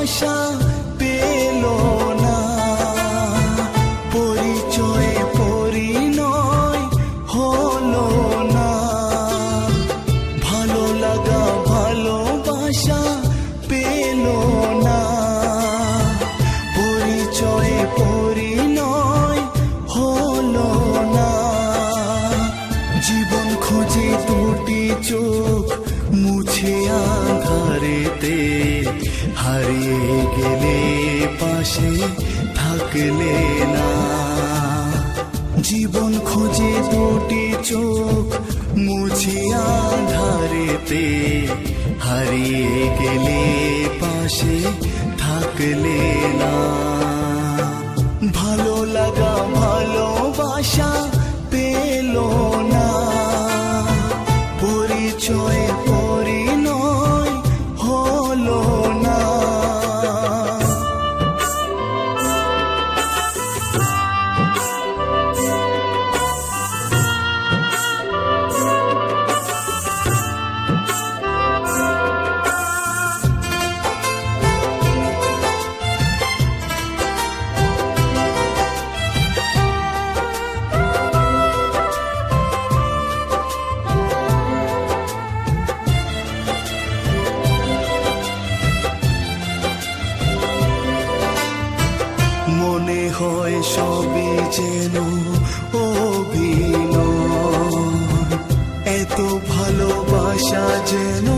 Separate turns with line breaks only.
ভালোবাসা পেল না, পরিচয়ে পরিণয় হলো না। ভালো লাগা ভালোবাসা পেল না, পরিচয়ে পরিণয় হলো না। জীবন খুঁজে দুটি চোখ মুছে আঁধারেতে, হারিয়ে গেলে পাশে থাকলে না। জীবন খুঁজে দুটি চোখ মুছে আঁধারেতে, হারিয়ে গেলে পাশে থাকলে না। ভালো লাগা ভালোবাসা পেল না, পরিচয়ে পরিণয় হলো না। মনে হয় সবই যেন অভিনয়, এত ভালোবাসা যেন